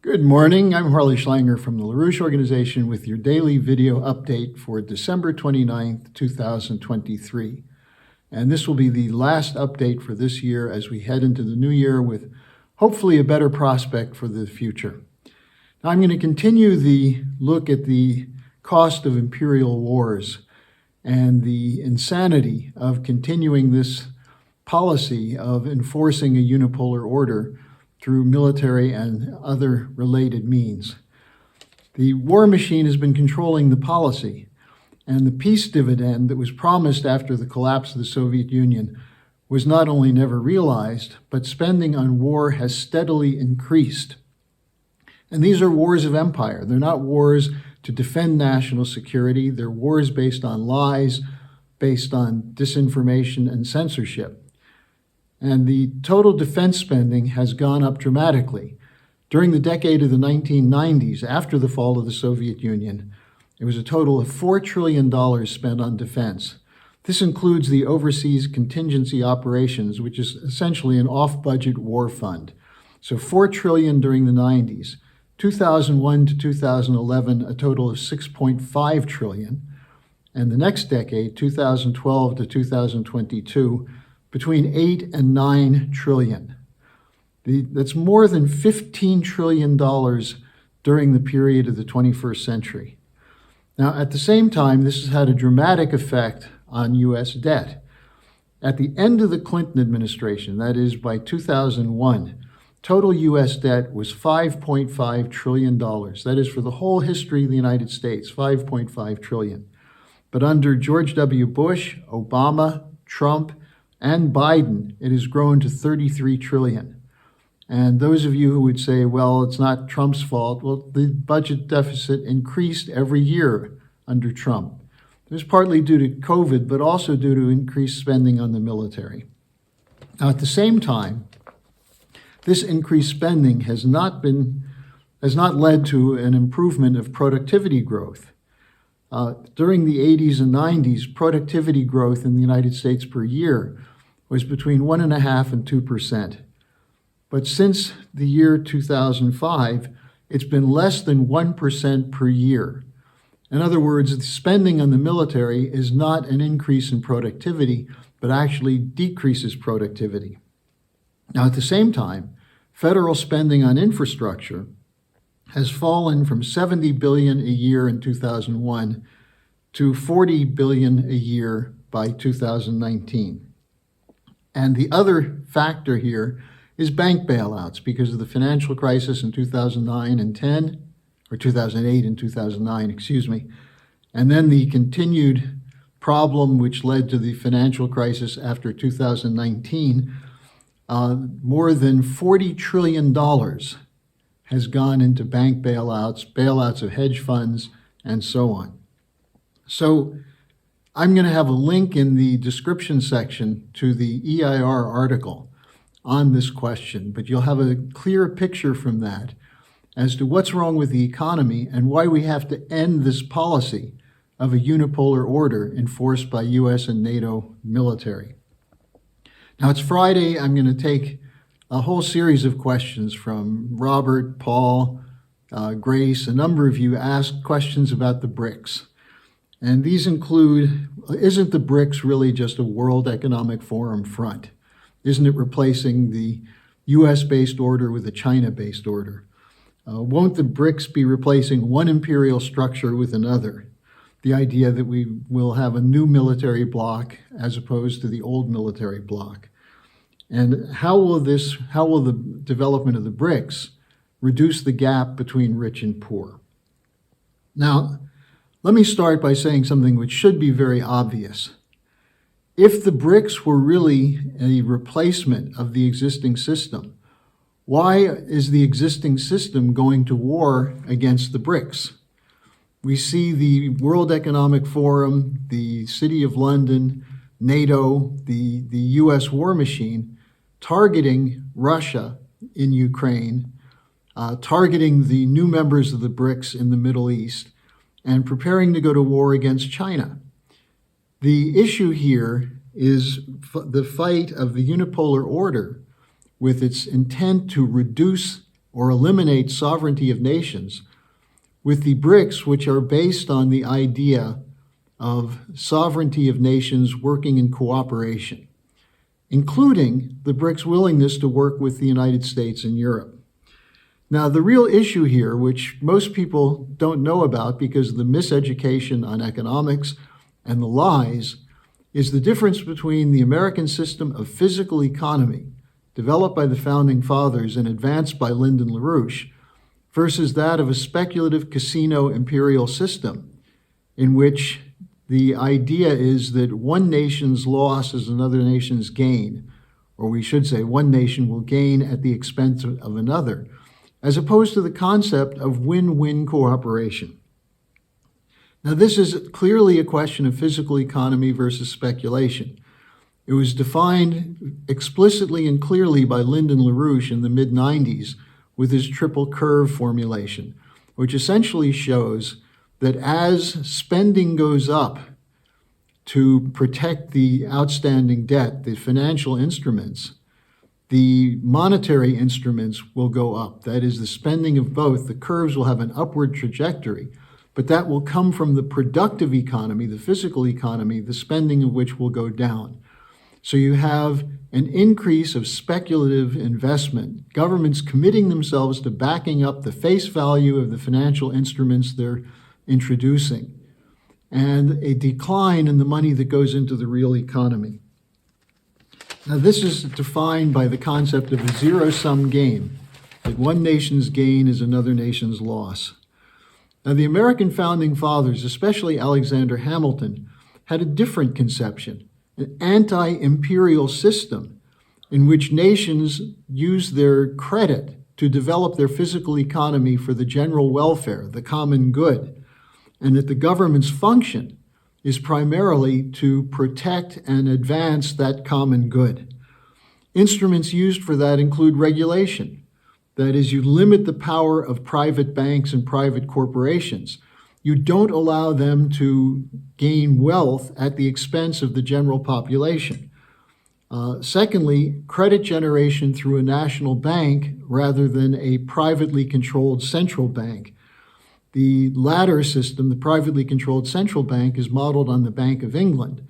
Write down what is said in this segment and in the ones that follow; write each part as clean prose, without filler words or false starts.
Good morning. I'm Harley Schlanger from the LaRouche Organization with your daily video update for December 29th, 2023. And this will be the last update for this year as we head into the new year with hopefully a better prospect for the future. Now, I'm going to continue the look at the cost of imperial wars and the insanity of continuing this policy of enforcing a unipolar order through military and other related means. The war machine has been controlling the policy, and the peace dividend that was promised after the collapse of the Soviet Union was not only never realized, but spending on war has steadily increased. And these are wars of empire. They're not wars to defend national security. They're wars based on lies, based on disinformation and censorship. And the total defense spending has gone up dramatically. During the decade of the 1990s, after the fall of the Soviet Union, it was a total of $4 trillion spent on defense. This includes the overseas contingency operations, which is essentially an off-budget war fund. So $4 trillion during the 90s. 2001 to 2011, a total of $6.5 trillion. And the next decade, 2012 to 2022, between 8 and 9 trillion. That's more than $15 trillion during the period of the 21st century. Now, at the same time, this has had a dramatic effect on U.S. debt. At the end of the Clinton administration, that is by 2001, total U.S. debt was $5.5 trillion. That is for the whole history of the United States, $5.5 trillion. But under George W. Bush, Obama, Trump, and Biden, it has grown to $33 trillion. And those of you who would say, well, it's not Trump's fault, well, the budget deficit increased every year under Trump. It was partly due to COVID, but also due to increased spending on the military. Now, at the same time, this increased spending has not led to an improvement of productivity growth. During the 80s and 90s, productivity growth in the United States per year was between 1.5% and 2%. But since the year 2005, it's been less than 1% per year. In other words, the spending on the military is not an increase in productivity, but actually decreases productivity. Now, at the same time, federal spending on infrastructure has fallen from $70 billion a year in 2001 to $40 billion a year by 2019. And the other factor here is bank bailouts because of the financial crisis in 2009 and 10, or 2008 and 2009, excuse me. And then the continued problem which led to the financial crisis after 2019, more than $40 trillion has gone into bank bailouts of hedge funds, and so on. So I'm going to have a link in the description section to the EIR article on this question, but you'll have a clear picture from that as to what's wrong with the economy and why we have to end this policy of a unipolar order enforced by US and NATO military. Now, it's Friday. I'm going to take a whole series of questions from Robert, Paul, Grace. A number of you asked questions about the BRICS. And these include, isn't the BRICS really just a World Economic Forum front? Isn't it replacing the US-based order with a China-based order? Won't the BRICS be replacing one imperial structure with another? The idea that we will have a new military bloc as opposed to the old military bloc. And how will the development of the BRICS reduce the gap between rich and poor? Now, let me start by saying something which should be very obvious. If the BRICS were really a replacement of the existing system, why is the existing system going to war against the BRICS? We see the World Economic Forum, the City of London, NATO, the US war machine, targeting Russia in Ukraine, targeting the new members of the BRICS in the Middle East, and preparing to go to war against China. The issue here is the fight of the unipolar order with its intent to reduce or eliminate sovereignty of nations, with the BRICS, which are based on the idea of sovereignty of nations working in cooperation, including the BRICS' willingness to work with the United States and Europe. Now, the real issue here, which most people don't know about because of the miseducation on economics and the lies, is the difference between the American system of physical economy, developed by the Founding Fathers and advanced by Lyndon LaRouche, versus that of a speculative casino imperial system, in which the idea is that one nation's loss is another nation's gain, or we should say one nation will gain at the expense of another, as opposed to the concept of win-win cooperation. Now, this is clearly a question of physical economy versus speculation. It was defined explicitly and clearly by Lyndon LaRouche in the mid-90s with his triple curve formulation, which essentially shows that as spending goes up to protect the outstanding debt, the financial instruments, the monetary instruments will go up. That is, the spending of both. The curves will have an upward trajectory, but that will come from the productive economy, the physical economy, the spending of which will go down. So you have an increase of speculative investment, governments committing themselves to backing up the face value of the financial instruments they're introducing, and a decline in the money that goes into the real economy. Now, this is defined by the concept of a zero-sum game, that one nation's gain is another nation's loss. Now, the American Founding Fathers, especially Alexander Hamilton, had a different conception, an anti-imperial system in which nations use their credit to develop their physical economy for the general welfare, the common good, and that the government's function is primarily to protect and advance that common good. Instruments used for that include regulation. That is, you limit the power of private banks and private corporations. You don't allow them to gain wealth at the expense of the general population. Secondly, credit generation through a national bank rather than a privately controlled central bank. The latter system, the privately controlled central bank, is modeled on the Bank of England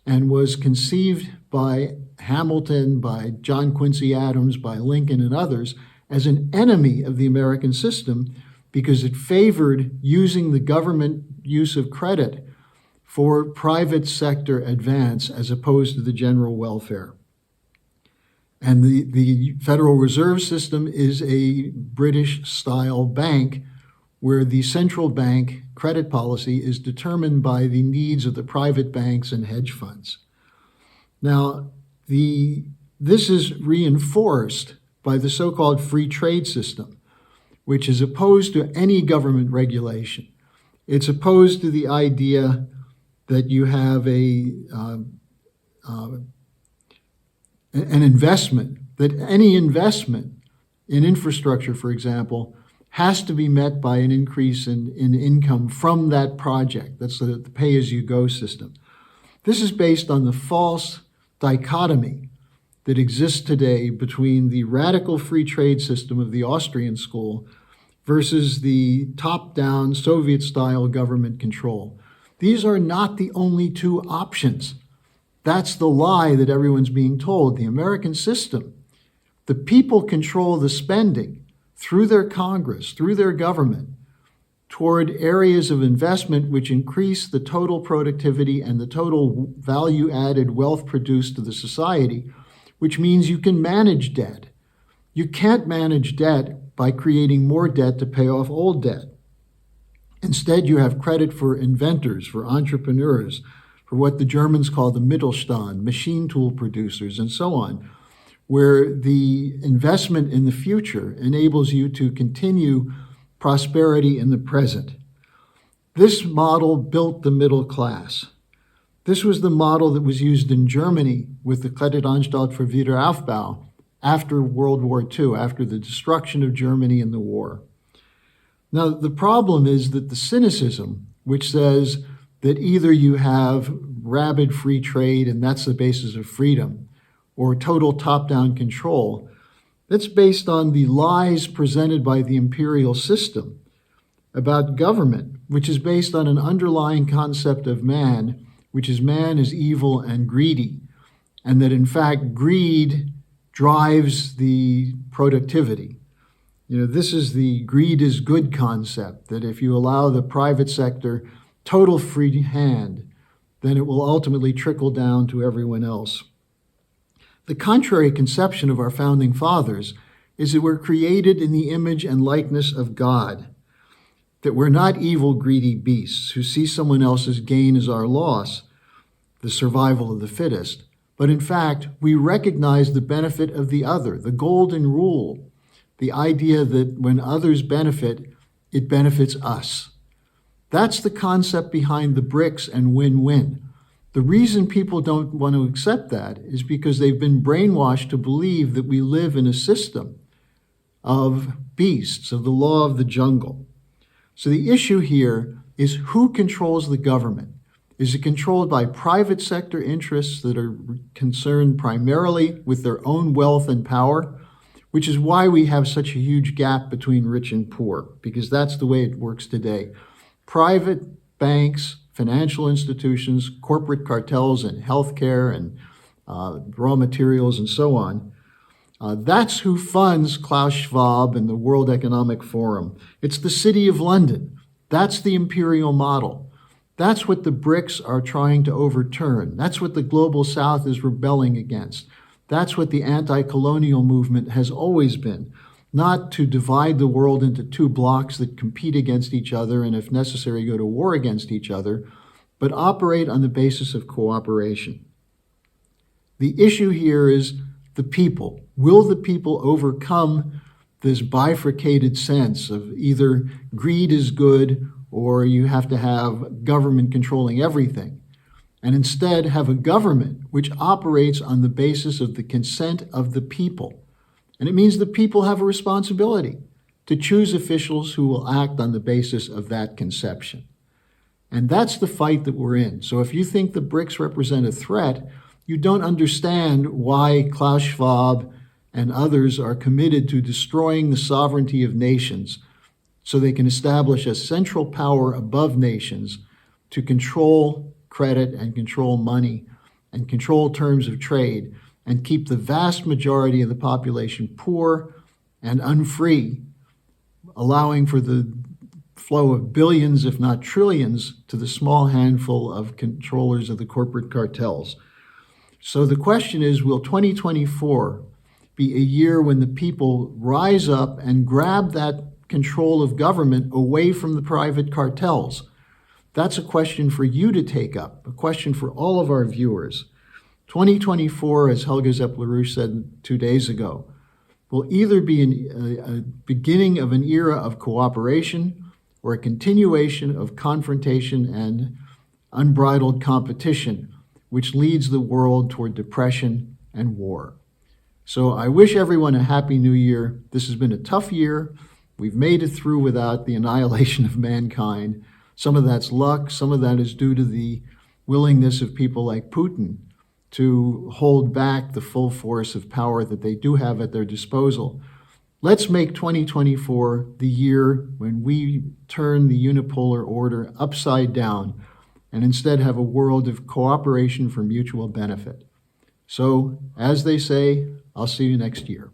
and was conceived by Hamilton, by John Quincy Adams, by Lincoln and others as an enemy of the American system because it favored using the government use of credit for private sector advance as opposed to the general welfare. And the Federal Reserve System is a British-style bank where the central bank credit policy is determined by the needs of the private banks and hedge funds. Now, this is reinforced by the so-called free trade system, which is opposed to any government regulation. It's opposed to the idea that you have an investment, that any investment in infrastructure, for example, has to be met by an increase in income from that project. That's the pay-as-you-go system. This is based on the false dichotomy that exists today between the radical free trade system of the Austrian school versus the top-down Soviet-style government control. These are not the only two options. That's the lie that everyone's being told. The American system, the people control the spending through their Congress, through their government, toward areas of investment which increase the total productivity and the total value-added wealth produced to the society, which means you can manage debt. You can't manage debt by creating more debt to pay off old debt. Instead, you have credit for inventors, for entrepreneurs, for what the Germans call the Mittelstand, machine tool producers, and so on, where the investment in the future enables you to continue prosperity in the present. This model built the middle class. This was the model that was used in Germany with the Kreditanstalt für Wiederaufbau after World War II, after the destruction of Germany in the war. Now, the problem is that the cynicism, which says that either you have rabid free trade and that's the basis of freedom, or total top-down control, That's based on the lies presented by the imperial system about government, which is based on an underlying concept of man, which is man is evil and greedy, and that in fact greed drives the productivity. This is the greed is good concept, that if you allow the private sector total free hand, then it will ultimately trickle down to everyone else. The contrary conception of our founding fathers is that we're created in the image and likeness of God, that we're not evil, greedy beasts who see someone else's gain as our loss, the survival of the fittest, but in fact, we recognize the benefit of the other, the golden rule, the idea that when others benefit, it benefits us. That's the concept behind the BRICS and win-win. The reason people don't want to accept that is because they've been brainwashed to believe that we live in a system of beasts, of the law of the jungle. So the issue here is who controls the government. Is it controlled by private sector interests that are concerned primarily with their own wealth and power, which is why we have such a huge gap between rich and poor, because that's the way it works today. Private banks, financial institutions, corporate cartels in healthcare and raw materials and so on, that's who funds Klaus Schwab and the World Economic Forum. It's the City of London. That's the imperial model. That's what the BRICS are trying to overturn. That's what the Global South is rebelling against. That's what the anti-colonial movement has always been, not to divide the world into two blocks that compete against each other and, if necessary, go to war against each other, but operate on the basis of cooperation. The issue here is the people. Will the people overcome this bifurcated sense of either greed is good or you have to have government controlling everything, and instead have a government which operates on the basis of the consent of the people? And it means the people have a responsibility to choose officials who will act on the basis of that conception. And that's the fight that we're in. So if you think the BRICS represent a threat, you don't understand why Klaus Schwab and others are committed to destroying the sovereignty of nations so they can establish a central power above nations to control credit and control money and control terms of trade and keep the vast majority of the population poor and unfree, allowing for the flow of billions, if not trillions, to the small handful of controllers of the corporate cartels. So the question is, will 2024 be a year when the people rise up and grab that control of government away from the private cartels? That's a question for you to take up, a question for all of our viewers. 2024, as Helga Zepp-LaRouche said 2 days ago, will either be a beginning of an era of cooperation or a continuation of confrontation and unbridled competition, which leads the world toward depression and war. So I wish everyone a happy new year. This has been a tough year. We've made it through without the annihilation of mankind. Some of that's luck. Some of that is due to the willingness of people like Putin to hold back the full force of power that they do have at their disposal. Let's make 2024 the year when we turn the unipolar order upside down and instead have a world of cooperation for mutual benefit. So, as they say, I'll see you next year.